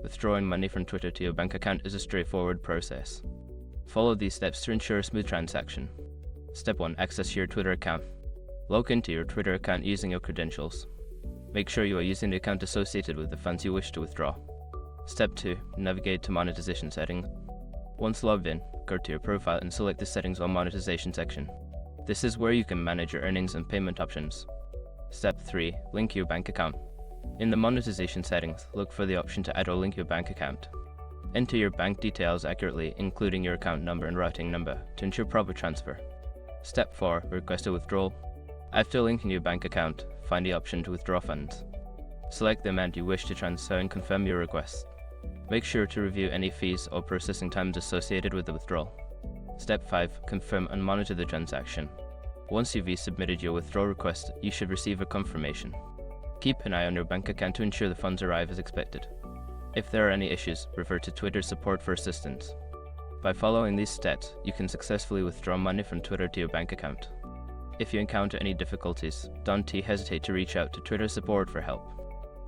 Withdrawing money from Twitter to your bank account is a straightforward process. Follow these steps to ensure a smooth transaction. Step 1. Access your Twitter account. Log into your Twitter account using your credentials. Make sure you are using the account associated with the funds you wish to withdraw. Step 2. Navigate to monetization settings. Once logged in, go to your profile and select the settings or monetization section. This is where you can manage your earnings and payment options. Step 3. Link your bank account. In the monetization settings, look for the option to add or link your bank account. Enter your bank details accurately, including your account number and routing number, to ensure proper transfer. Step 4. Request a withdrawal. After linking your bank account, find the option to withdraw funds. Select the amount you wish to transfer and confirm your request. Make sure to review any fees or processing times associated with the withdrawal. Step 5. Confirm and monitor the transaction. Once you've submitted your withdrawal request, you should receive a confirmation. Keep an eye on your bank account to ensure the funds arrive as expected. If there are any issues, refer to Twitter support for assistance. By following these steps, you can successfully withdraw money from Twitter to your bank account. If you encounter any difficulties, don't hesitate to reach out to Twitter support for help.